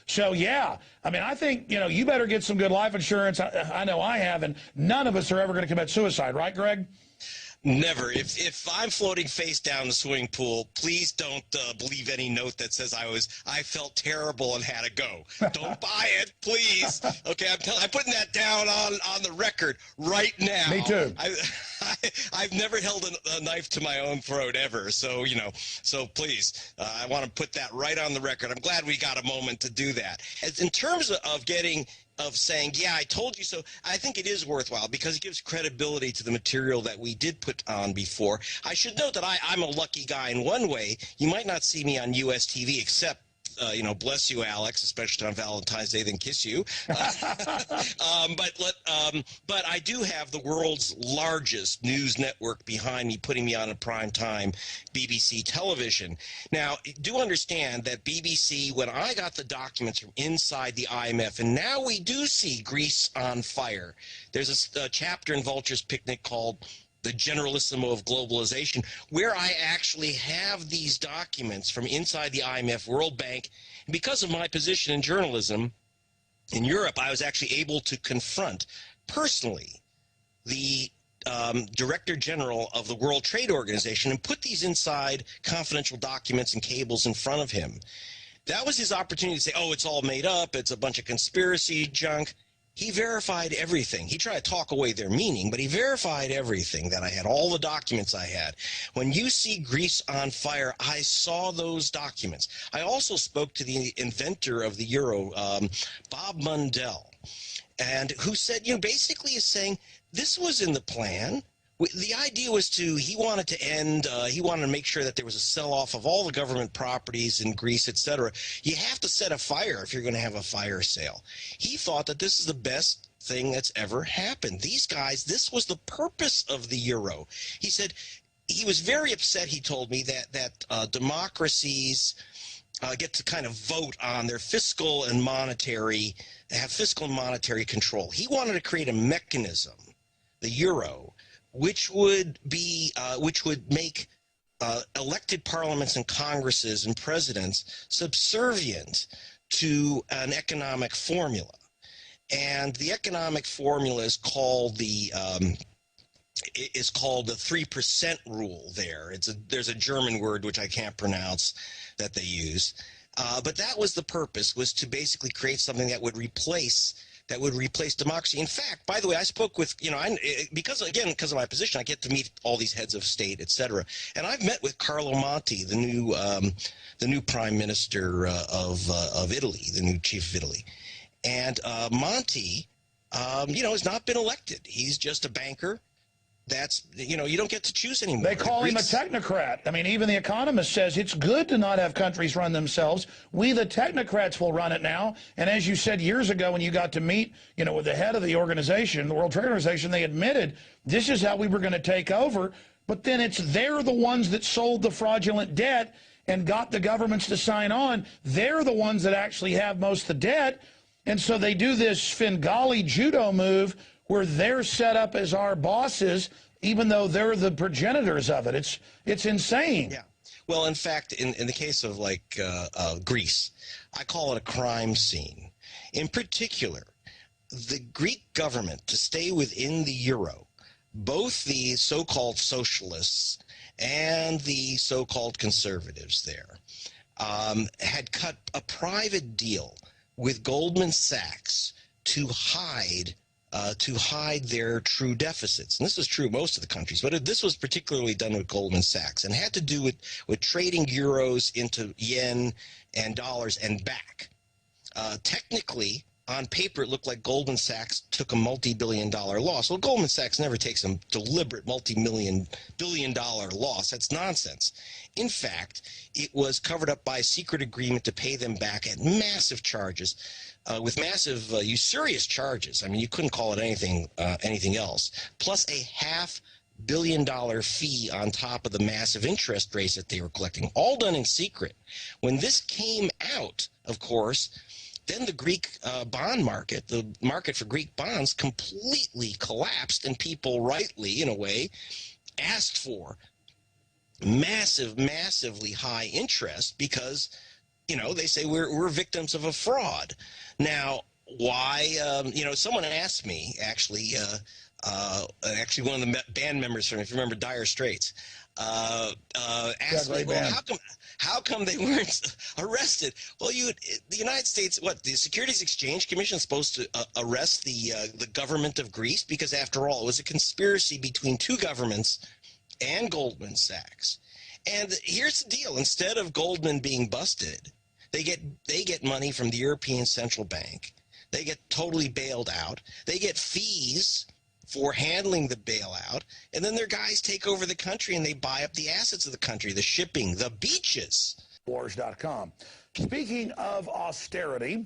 So, yeah, I mean, I think, you know, you better get some good life insurance. I know I have, and none of us are ever going to commit suicide, right, Greg? Never. If I'm floating face down the swimming pool, please don't believe any note that says I felt terrible and had to go. Don't buy it, please. Okay, I'm putting that down on the record right now. Me too. I've never held a knife to my own throat ever. So, you know, please, I want to put that right on the record. I'm glad we got a moment to do that. As in terms of saying, yeah, I told you so, I think it is worthwhile because it gives credibility to the material that we did put on before. I should note that I'm a lucky guy in one way. You might not see me on US TV except, you know, bless you, Alex, especially on Valentine's Day, then kiss you. But I do have the world's largest news network behind me, putting me on a prime time BBC television. Now, do understand that BBC, when I got the documents from inside the IMF, and now we do see Greece on fire. There's a chapter in Vulture's Picnic called The Generalissimo of Globalization, where I actually have these documents from inside the IMF, World Bank. And because of my position in journalism in Europe, I was actually able to confront personally the Director General of the World Trade Organization and put these inside confidential documents and cables in front of him. That was his opportunity to say, oh, it's all made up, it's a bunch of conspiracy junk. He verified everything. He tried to talk away their meaning, but he verified everything, that I had all the documents I had. When you see Greece on fire, I saw those documents. I also spoke to the inventor of the euro, Bob Mundell, and who said, you know, basically is saying this was in the plan. The idea was he wanted to end, he wanted to make sure that there was a sell-off of all the government properties in Greece, etc. You have to set a fire if you're going to have a fire sale. He thought that this is the best thing that's ever happened. These guys, this was the purpose of the euro. He said he was very upset, he told me, that democracies get to kind of vote on their fiscal and monetary, have fiscal and monetary control. He wanted to create a mechanism, the euro, which would make elected parliaments and congresses and presidents subservient to an economic formula. And the economic formula is called the 3% rule there. There's a German word which I can't pronounce that they use. But that was the purpose, was to basically create something that would replace democracy. In fact, by the way, I spoke with, you know, because of my position, I get to meet all these heads of state, etc. And I've met with Carlo Monti, the new prime minister of Italy, the new chief of Italy. And Monti, you know, has not been elected. He's just a banker. That's, you know, you don't get to choose anymore. They call him a technocrat. I mean, even The Economist says it's good to not have countries run themselves. We, the technocrats, will run it now. And as you said years ago when you got to meet, you know, with the head of the organization, the World Trade Organization, they admitted this is how we were going to take over. But then they're the ones that sold the fraudulent debt and got the governments to sign on. They're the ones that actually have most of the debt. And so they do this Svengali judo move where they're set up as our bosses, even though they're the progenitors of it. It's insane. Yeah. Well, in fact, in the case of like Greece, I call it a crime scene. In particular, the Greek government, to stay within the euro, both the so-called socialists and the so-called conservatives there had cut a private deal with Goldman Sachs to hide their true deficits. And this is true most of the countries, but this was particularly done with Goldman Sachs and had to do with trading euros into yen and dollars and back. Technically, on paper, it looked like Goldman Sachs took a multi-billion-dollar loss. Well, Goldman Sachs never takes a deliberate multi-billion-dollar loss. That's nonsense. In fact, it was covered up by a secret agreement to pay them back at massive charges, with massive usurious charges. I mean, you couldn't call it anything else, plus a $500 million fee on top of the massive interest rates that they were collecting, all done in secret. When this came out, of course, then the Greek bond market, the market for Greek bonds, completely collapsed, and people rightly, in a way, asked for massively high interest because they say we're victims of a fraud. Now, why? Someone asked me, actually one of the band members from, if you remember, Dire Straits, asked me, well, how come they weren't arrested? Well, the United States, the Securities Exchange Commission is supposed to arrest the government of Greece, because after all, it was a conspiracy between two governments and Goldman Sachs. And here's the deal: instead of Goldman being busted, they get money from the European Central Bank. They get totally bailed out. They get fees for handling the bailout, and then their guys take over the country and they buy up the assets of the country, the shipping, the beaches. Wars.com. Speaking of austerity,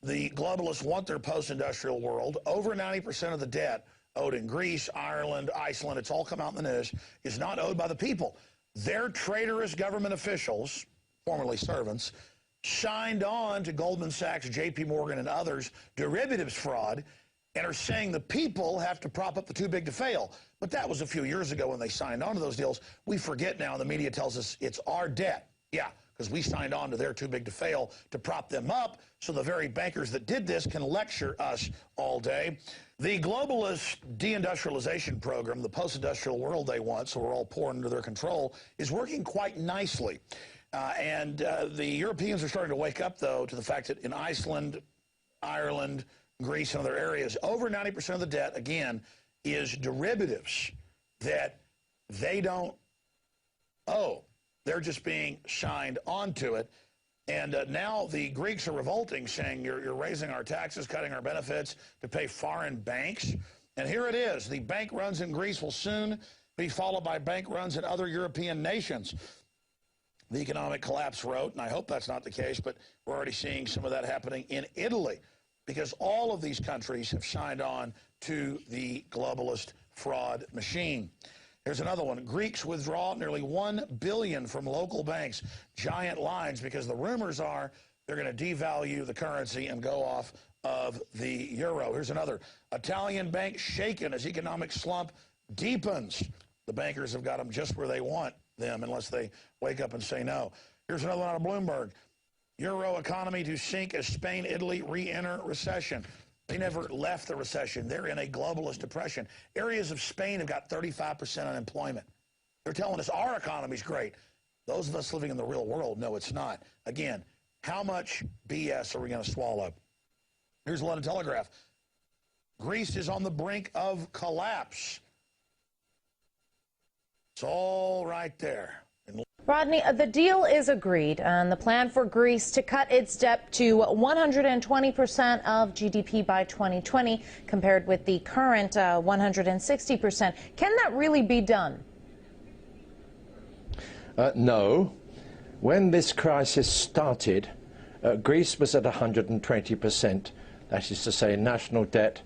the globalists want their post-industrial world. Over 90% of the debt owed in Greece, Ireland, Iceland, it's all come out in the news, is not owed by the people. Their traitorous government officials, formerly servants, signed on to Goldman Sachs, JP Morgan, and others' derivatives fraud, and are saying the people have to prop up the too big to fail. But that was a few years ago when they signed on to those deals. We forget now, and the media tells us it's our debt. Yeah, because we signed on to their too big to fail to prop them up, so the very bankers that did this can lecture us all day. The globalist deindustrialization program, the post-industrial world they want, so we're all poor under their control, is working quite nicely. The Europeans are starting to wake up, though, to the fact that in Iceland, Ireland, Greece, and other areas, over 90% of the debt, again, is derivatives that they don't owe. They're just being signed onto it. And now the Greeks are revolting, saying you're raising our taxes, cutting our benefits to pay foreign banks. And here it is. The bank runs in Greece will soon be followed by bank runs in other European nations. The economic collapse wrote, and I hope that's not the case, but we're already seeing some of that happening in Italy, because all of these countries have signed on to the globalist fraud machine. Here's another one. Greeks withdraw nearly $1 billion from local banks. Giant lines, because the rumors are they're going to devalue the currency and go off of the euro. Here's another. Italian bank shaken as economic slump deepens. The bankers have got them just where they want them, unless they wake up and say no. Here's another one out of Bloomberg. Euro economy to sink as Spain, Italy re-enter recession. They never left the recession. They're in a globalist depression. Areas of Spain have got 35% unemployment. They're telling us our economy's great. Those of us living in the real world know it's not. Again, how much BS are we going to swallow? Here's a London Telegraph. Greece is on the brink of collapse. It's all right there. Rodney, the deal is agreed, and the plan for Greece to cut its debt to 120% of GDP by 2020, compared with the current 160%. Can that really be done? No. When this crisis started, Greece was at 120%, that is to say, national debt,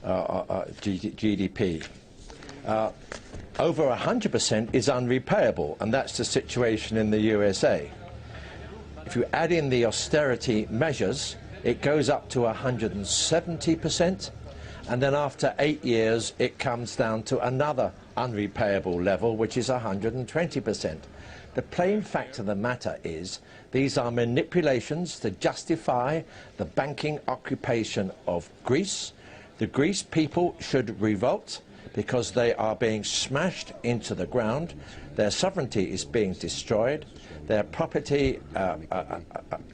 GDP. Over 100% is unrepayable, and that's the situation in the USA. If you add in the austerity measures, it goes up to 170%, and then after 8 years, it comes down to another unrepayable level, which is 120%. The plain fact of the matter is these are manipulations to justify the banking occupation of Greece. The Greece people should revolt, because they are being smashed into the ground, their sovereignty is being destroyed, their property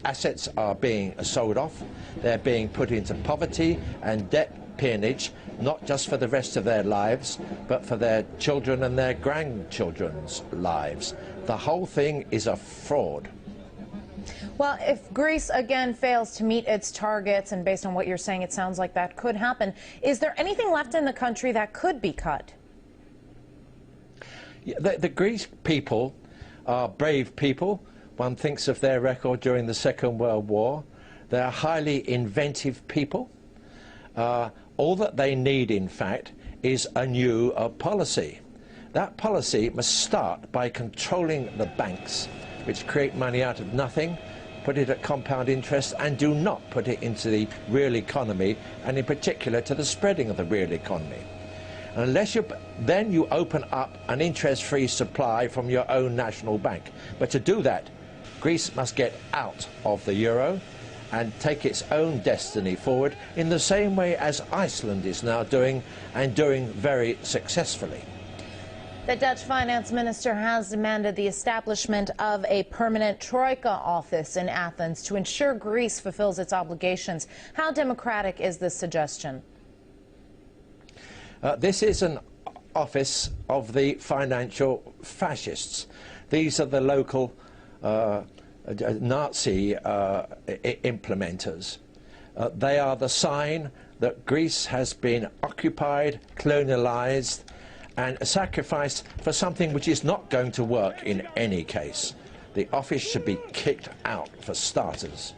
assets are being sold off, they're being put into poverty and debt peonage, not just for the rest of their lives, but for their children and their grandchildren's lives. The whole thing is a fraud. Well, if Greece again fails to meet its targets, and based on what you're saying, it sounds like that could happen, is there anything left in the country that could be cut? Yeah, the Greek people are brave people. One thinks of their record during the Second World War. They're highly inventive people. All that they need, in fact, is a new policy. That policy must start by controlling the banks, which create money out of nothing, put it at compound interest, and do not put it into the real economy, and in particular to the spreading of the real economy. Unless then you open up an interest-free supply from your own national bank. But to do that, Greece must get out of the euro and take its own destiny forward in the same way as Iceland is now doing, and doing very successfully. The Dutch finance minister has demanded the establishment of a permanent troika office in Athens to ensure Greece fulfills its obligations. How democratic is this suggestion? This is an office of the financial fascists. These are the local Nazi implementers. They are the sign that Greece has been occupied, colonialized, and sacrificed for something which is not going to work in any case. The office should be kicked out for starters.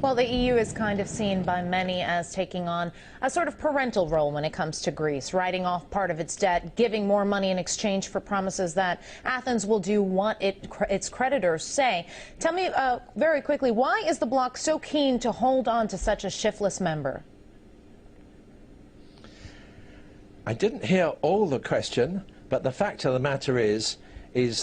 Well, the EU is kind of seen by many as taking on a sort of parental role when it comes to Greece, writing off part of its debt, giving more money in exchange for promises that Athens will do what its creditors say. Tell me very quickly, why is the bloc so keen to hold on to such a shiftless member? I didn't hear all the question, but the fact of the matter is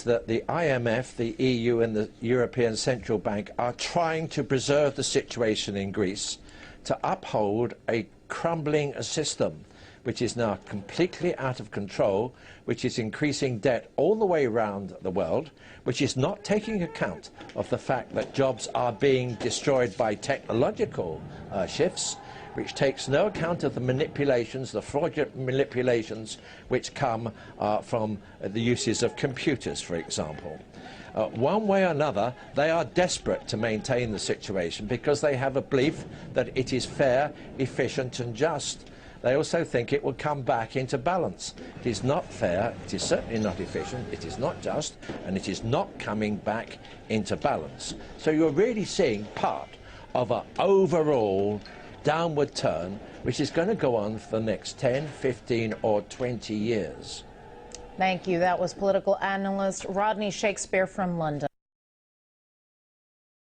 that the IMF, the EU and the European Central Bank are trying to preserve the situation in Greece, to uphold a crumbling system which is now completely out of control, which is increasing debt all the way around the world, which is not taking account of the fact that jobs are being destroyed by technological shifts, which takes no account of the manipulations, the fraudulent manipulations which come from the uses of computers, for example. One way or another, they are desperate to maintain the situation because they have a belief that it is fair, efficient and just. They also think it will come back into balance. It is not fair, it is certainly not efficient, it is not just, and it is not coming back into balance. So you're really seeing part of an overall downward turn, which is going to go on for the next 10, 15 or 20 years. Thank you. That was political analyst Rodney Shakespeare from London.